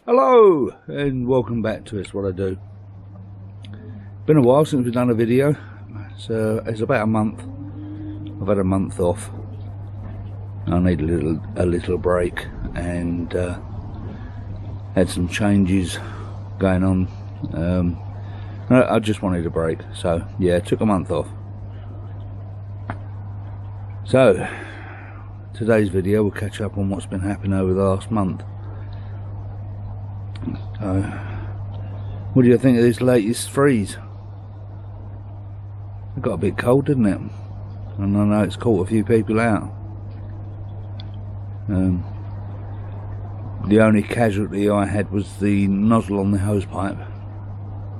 Hello and welcome back to It's What I Do. Been a while since we've done a video. It's about a month. I've had a month off. I need a little break and had some changes going on. I just wanted a break, so yeah, took a month off. So today's video will catch up on what's been happening over the last month. What do you think of this latest freeze? It got a bit cold, didn't it? And I know it's caught a few people out. The only casualty I had was the nozzle on the hose pipe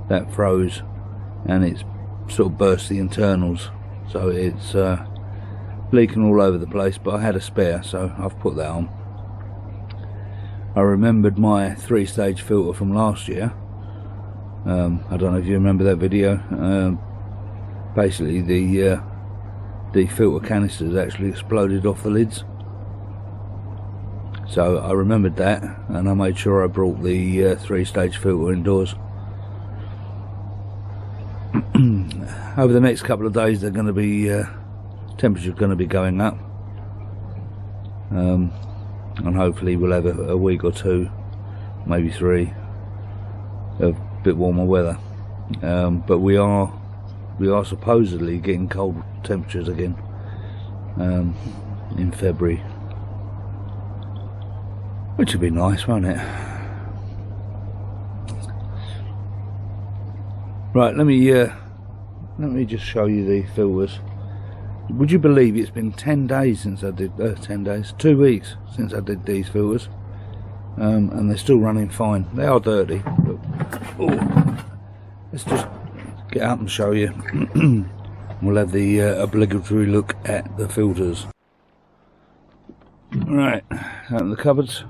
that froze, and it's sort of burst the internals, so it's leaking all over the place. But I had a spare, so I've put that on. I remembered my 3-stage filter from last year. I don't know if you remember that video. Basically the filter canisters actually exploded off the lids. So I remembered that, and I made sure I brought the 3-stage filter indoors. Over the next couple of days they're going to be temperature's going to be going up. And hopefully we'll have a week or two, maybe 3, of a bit warmer weather. But we are supposedly getting cold temperatures again in February, which would be nice, won't it? Right, let me just show you the filters. Would you believe it's been 10 days since I did 2 weeks since I did these filters, and they're still running fine. They are dirty, but let's just get up and show you. We'll have the obligatory look at the filters. Right, open the cupboards.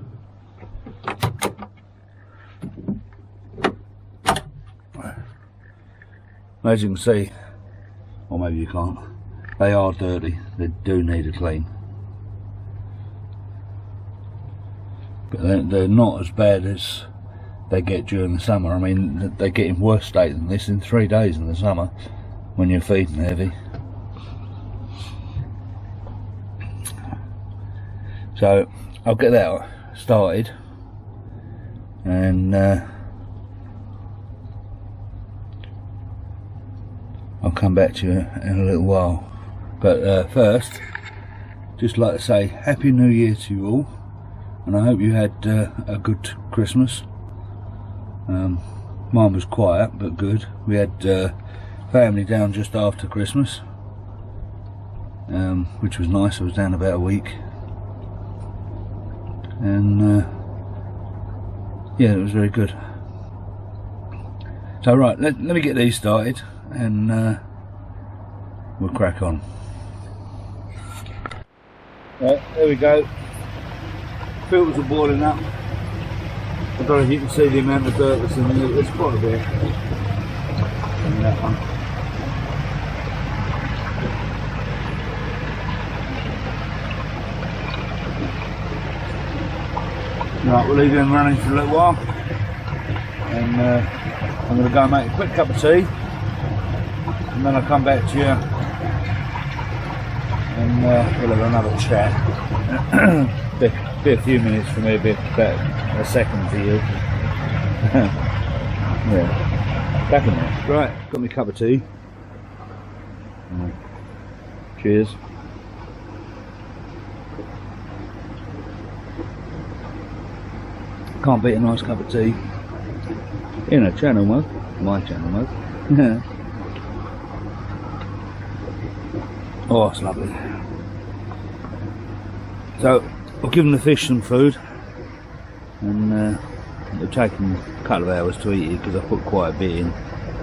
As you can see, or maybe you can't, they are dirty. They do need a clean, but they're not as bad as they get during the summer. I mean, they get in worse state than this in 3 days in the summer when you're feeding heavy. So I'll get that started, and I'll come back to you in a little while. But first, just like to say Happy New Year to you all, and I hope you had a good Christmas. Mine was quiet but good. We had family down just after Christmas, which was nice. I was down about a week, and yeah, it was very good. So right, let me get these started, and we'll crack on. Right, there we go. Filters are boiling up. I don't know if you can see the amount of dirt that's in there. There's quite a bit in that one. Right, we'll leave them running for a little while, and I'm going to go and make a quick cup of tea, and then I'll come back to you, and we'll have another chat. Be a few minutes for me, a bit about a second for you. Yeah, back in there. Right, got me a cup of tea. Cheers. Can't beat a nice cup of tea in a channel mug, my channel mug. Oh, it's lovely. So I've given the fish some food, and it'll take them a couple of hours to eat it because I put quite a bit in,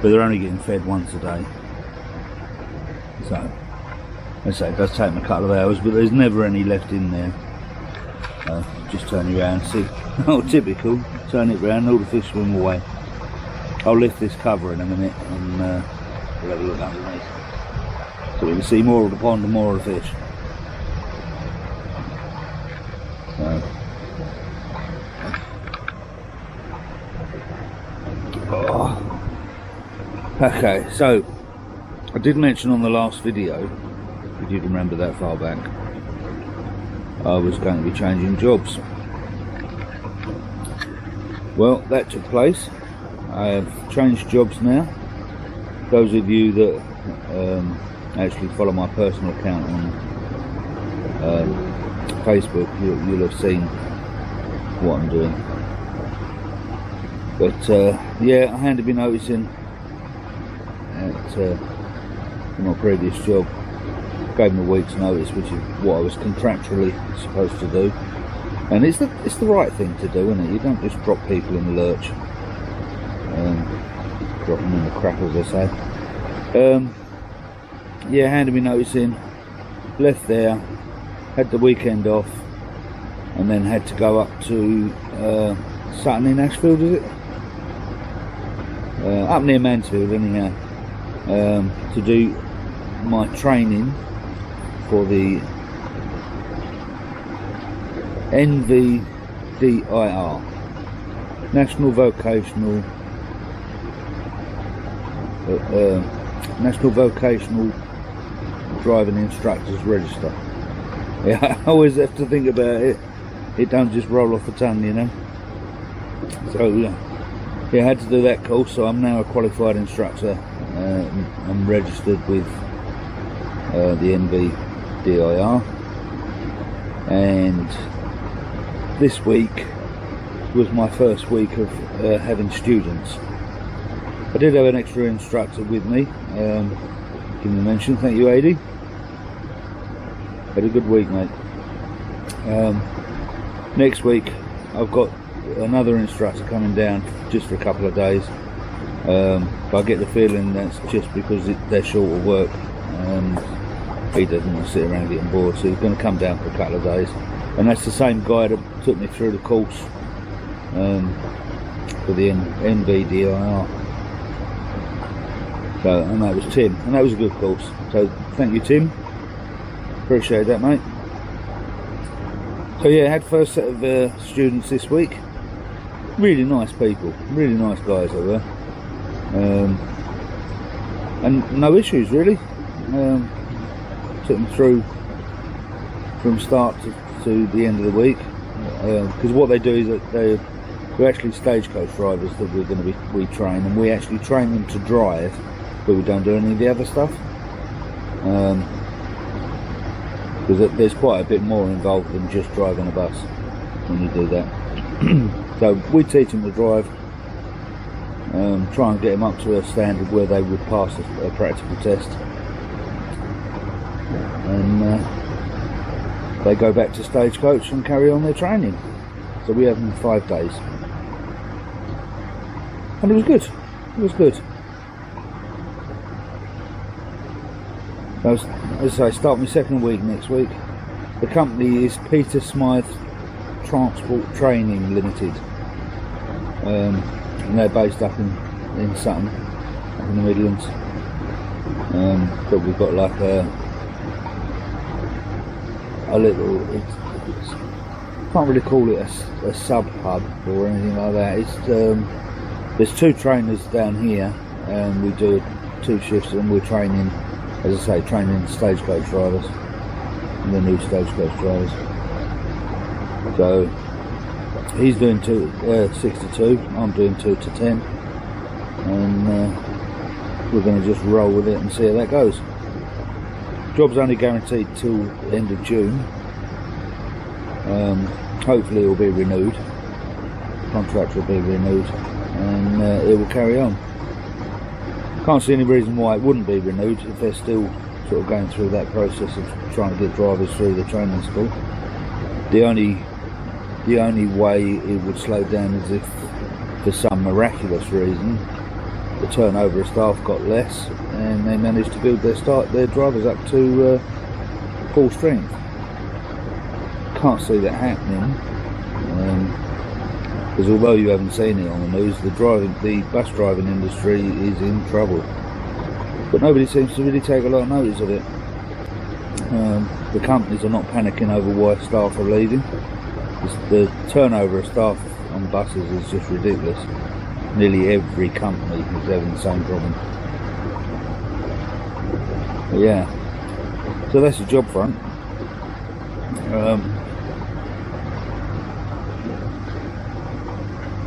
but they're only getting fed once a day. So as I say, it does take them a couple of hours, but there's never any left in there. Just turn you around, see. Oh, typical. Turn it round, all the fish swim away. I'll lift this cover in a minute, and we'll have a look underneath, so we can see more of the pond and more of the fish. Okay, so I did mention on the last video, if you remember that far back, I was going to be changing jobs. Well, that took place. I have changed jobs now. Those of you that actually follow my personal account on Facebook, you'll have seen what I'm doing. But yeah, I handed me notice in at my previous job. Gave them a week's notice, which is what I was contractually supposed to do. And it's the right thing to do, isn't it? You don't just drop people in the lurch. Drop them in the crap, as I say. Yeah, handed me notice in, left there, had the weekend off, and then had to go up to Sutton in Ashfield, is it? Up near Mansfield, anyhow, to do my training for the NVDIR, National Vocational Driving Instructors Register. Yeah, I always have to think about it. It don't just roll off the tongue, you know. So yeah, I had to do that course. So I'm now a qualified instructor. I'm registered with the NVDIR, and this week was my first week of having students. I did have an extra instructor with me. Give me a mention. Thank you, AD. Had a good week, mate. Next week I've got another instructor coming down just for a couple of days. But I get the feeling that's just because they're short of work and he doesn't want to sit around getting bored, so he's going to come down for a couple of days. And that's the same guy that took me through the course for the NVDIR. So, and that was Tim, and that was a good course. So thank you, Tim. Appreciate that, mate. So yeah, I had first set of students this week. Really nice people, really nice guys they were. And no issues really. Took them through from start to the end of the week, because what they do is that we're actually stagecoach drivers that we're going to be retrain, and we actually train them to drive, but we don't do any of the other stuff, because there's quite a bit more involved than just driving a bus when you do that. So we teach them to drive, try and get them up to a standard where they would pass a practical test, and they go back to stagecoach and carry on their training. So we have them 5 days, and it was good. It was good. As I say, start my second week next week. The company is Peter Smythe Transport Training Limited, and they're based up in Sutton, up in the Midlands. But we've got like a little, can't really call it a sub hub or anything like that. It's there's 2 trainers down here, and we do 2 shifts, and we're training, as I say, training stagecoach drivers, the new stagecoach drivers. So he's doing 6 to 2, I'm doing 2 to 10, and we're going to just roll with it and see how that goes. Job's only guaranteed till the end of June. Hopefully it will be renewed. Contract will be renewed, and it will carry on. Can't see any reason why it wouldn't be renewed if they're still sort of going through that process of trying to get drivers through the training school. The only way it would slow down is if, for some miraculous reason, the turnover of staff got less and they managed to build their drivers up to full strength. Can't see that happening, because although you haven't seen it on the news, the bus driving industry is in trouble, but nobody seems to really take a lot of notice of it. The companies are not panicking over why staff are leaving. The turnover of staff on buses is just ridiculous. Nearly every company is having the same problem. But yeah, so that's the job front.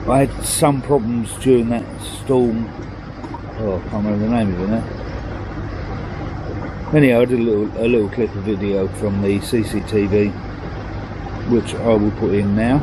I had some problems during that storm. Oh, I can't remember the name of it now. Anyhow, I did a little clip of video from the CCTV, which I will put in now.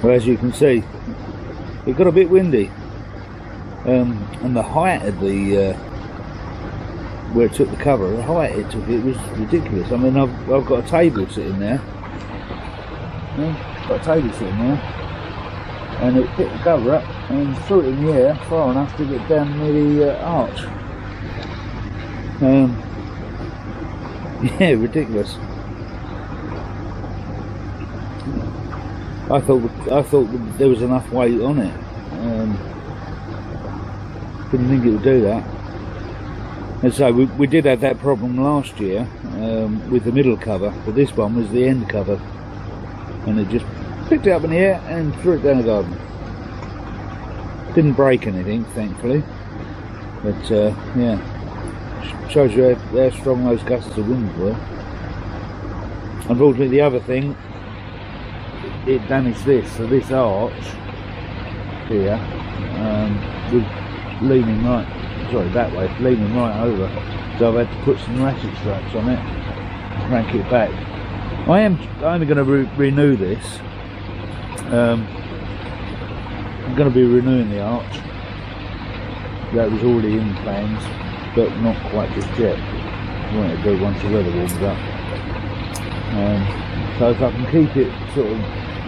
Well, as you can see, it got a bit windy, and the height of the where it took the cover, the height it took, it was ridiculous. I mean, I've got a table sitting there, and it picked the cover up and threw it in the air far enough to get down near the arch. Yeah, ridiculous. I thought there was enough weight on it. Didn't think it would do that. And so we did have that problem last year with the middle cover, but this one was the end cover, and it just picked it up in the air and threw it down the garden. Didn't break anything, thankfully, but yeah, shows you how strong those gusts of wind were. Unfortunately, the other thing, it damaged this, so this arch here was leaning right, sorry, that way, leaning right over, so I've had to put some ratchet straps on it, crank it back. I'm going to renew this. I'm going to be renewing the arch. That was already in plans, but not quite just yet. I want to do once the weather warms up. So if I can keep it sort of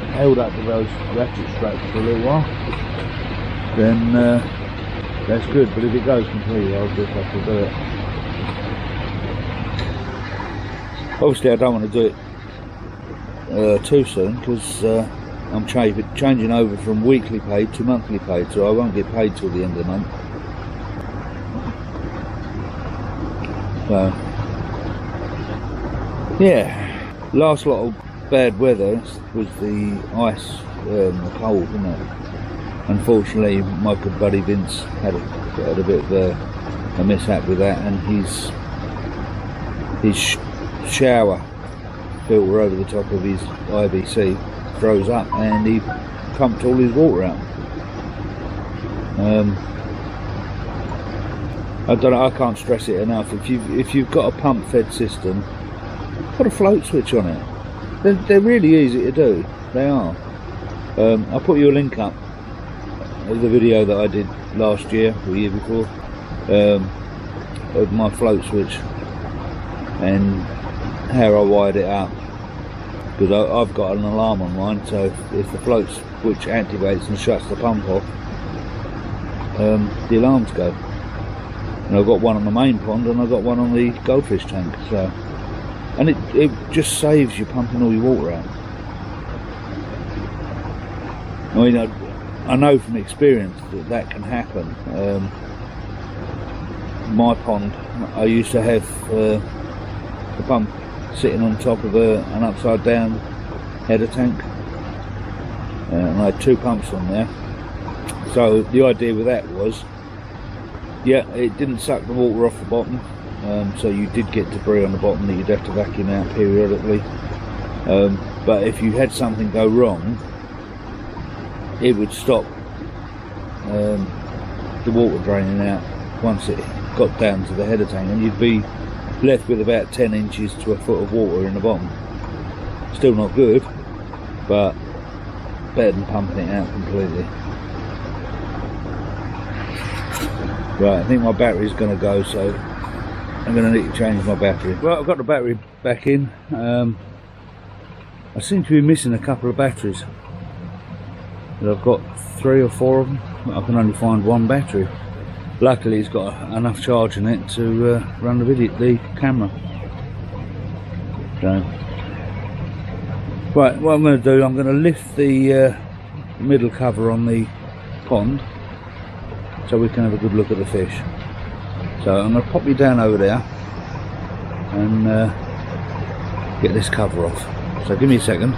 held up with those ratchet straps for a little while, then that's good. But if it goes completely, I'll just have to do it. Obviously, I don't want to do it too soon, because I'm changing over from weekly paid to monthly paid, so I won't get paid till the end of the month. So yeah, last lot of bad weather was the ice, the cold, wasn't it? Unfortunately, my good buddy Vince had a bit of a mishap with that, and his shower filter over the top of his IBC froze up, and he pumped all his water out. I don't know, I can't stress it enough. If you've got a pump fed system, put a float switch on it. They're really easy to do. They are. I'll put you a link up of the video that I did last year or the year before of my float switch and how I wired it up, because I've got an alarm on mine, so if the float switch activates and shuts the pump off, the alarms go. And I've got one on the main pond and I've got one on the goldfish tank, so, and it just saves you pumping all your water out. I mean, I know from experience that can happen. My pond, I used to have the pump sitting on top of an upside down header tank, and I had two pumps on there. So the idea with that was, yeah, it didn't suck the water off the bottom, so you did get debris on the bottom that you'd have to vacuum out periodically, but if you had something go wrong, it would stop the water draining out once it got down to the header tank, and you'd be left with about 10 inches to a foot of water in the bottom. Still not good, but better than pumping it out completely. Right, I think my battery's going to go, so I'm going to need to change my battery. Right, I've got the battery back in. I seem to be missing a couple of batteries. I've got 3 or 4 of them. I can only find one battery. Luckily it's got enough charge in it to run the camera. So, right, what I'm going to do, I'm going to lift the middle cover on the pond so we can have a good look at the fish. So I'm going to pop you down over there and get this cover off. So give me a second.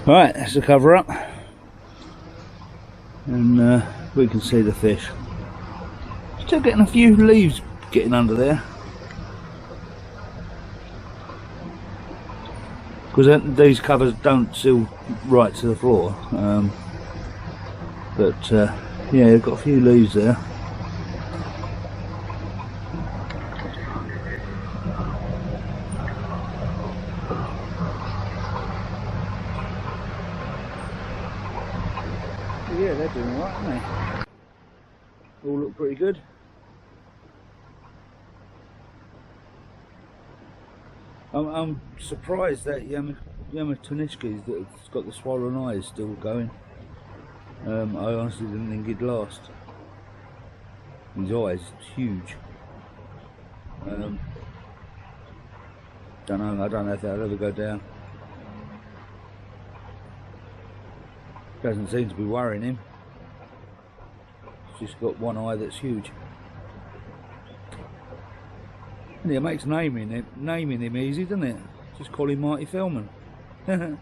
Right, that's the cover up, and we can see the fish. Still getting a few leaves getting under there, because these covers don't seal right to the floor, but yeah, they've got a few leaves there. Yeah, they're doing alright, aren't they? All look pretty good. I'm surprised that Yamatonishki's that's got the swollen eye is still going. I honestly didn't think he'd last. His eyes huge. Don't know. I don't know if that'll ever go down. Doesn't seem to be worrying him. He's just got one eye that's huge. And it makes naming him easy, doesn't it? Just call him Marty Feldman. Yeah,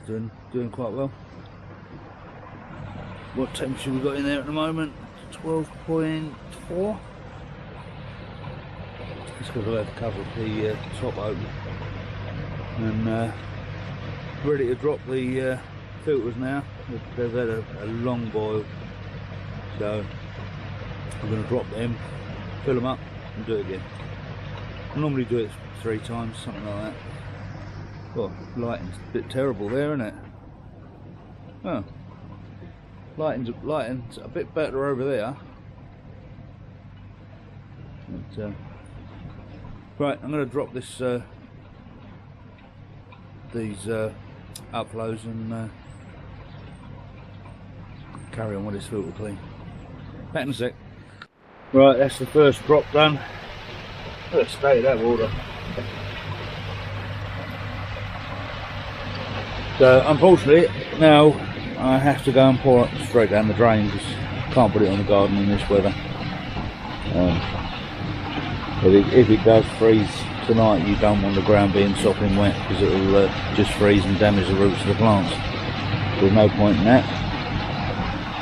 doing quite well. What temperature we got in there at the moment? 12.4. Just because I've had to cover the top open. And ready to drop the filters now. They've had a long boil, so I'm going to drop them, fill them up and do it again. I normally do it 3 times, something like that. Well, lighting's a bit terrible there, isn't it? Oh, lighting's a bit better over there. But, right, I'm going to drop this these upflows and carry on with this filter clean. Back in a sec. Right, that's the first drop done. Let's stay that water. So unfortunately now I have to go and pour it straight down the drain because I can't put it on the garden in this weather. If it does freeze tonight, you don't want the ground being sopping wet because it will just freeze and damage the roots of the plants. There's no point in that.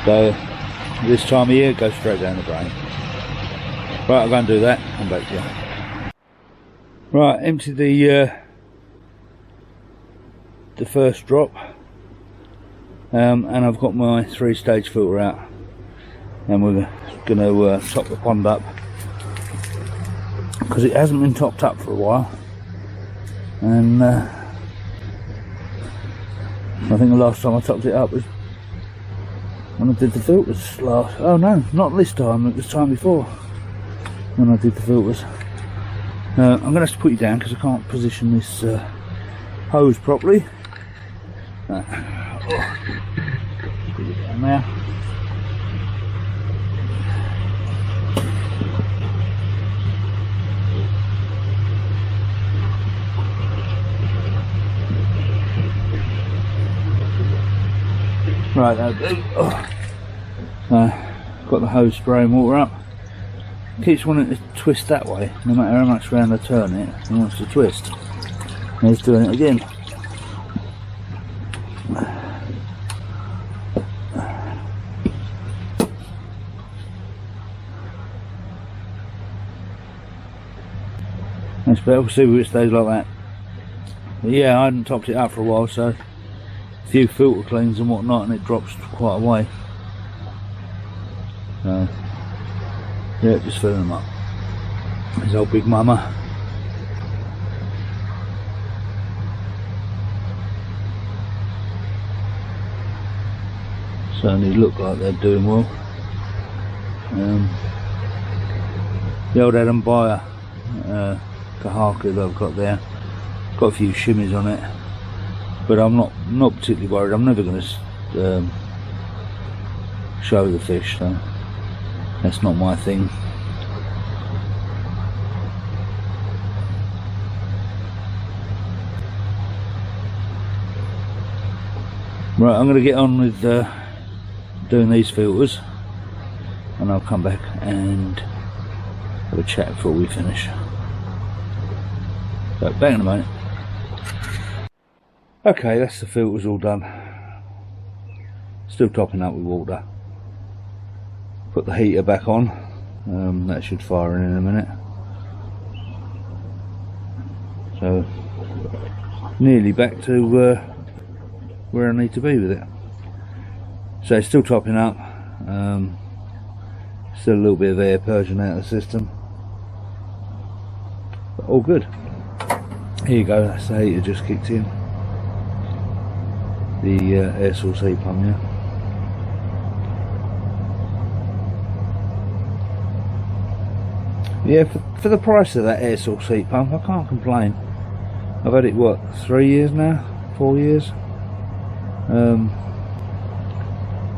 So this time of year, go straight down the drain. Right, I'll go and do that. Come back to you. Right, empty the first drop, and I've got my 3-stage filter out, and we're going to top the pond up because it hasn't been topped up for a while, and I think the last time I topped it up was when I did the filters last. Oh no, not this time, it was the time before when I did the filters. I'm going to have to put you down because I can't position this hose properly. Put you down there. Right, that'll do. Got the hose spraying water up. Keeps wanting to twist that way, no matter how much round I turn it, it wants to twist. And he's doing it again. That's better, we'll see if it stays like that. But yeah, I hadn't topped it up for a while, so a few filter cleans and whatnot, and it drops quite a way. So yeah, just filling them up. His old big mama. Certainly look like they're doing well. The old Adam Buyer Kahaka that I've got there, got a few shimmies on it, but I'm not particularly worried. I'm never going to show the fish, so that's not my thing. Right, I'm going to get on with doing these filters, and I'll come back and have a chat before we finish. So back in a moment. Okay, that's the filters all done. Still topping up with water. Put the heater back on. That should fire in a minute. So nearly back to where I need to be with it. So it's still topping up. Still a little bit of air purging out of the system, but all good. Here you go, that's the heater just kicked in. The air source heat pump, yeah. Yeah, for the price of that air source heat pump, I can't complain. I've had it, what, 3 years now? 4 years? Can't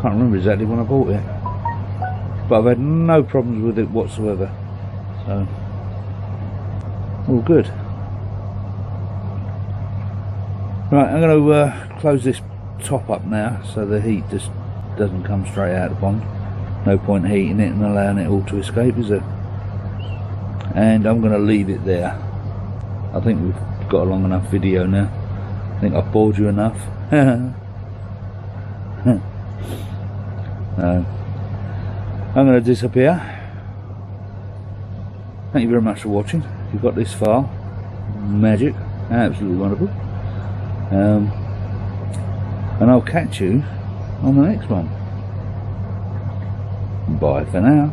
remember exactly when I bought it, but I've had no problems with it whatsoever, so all good. Right, I'm going to close this top up now so the heat just doesn't come straight out of the pond. No point heating it and allowing it all to escape, is there? And I'm going to leave it there. I think we've got a long enough video now. I think I've bored you enough. I'm going to disappear. Thank you very much for watching. If you've got this far, magic, absolutely wonderful. And I'll catch you on the next one. Bye for now.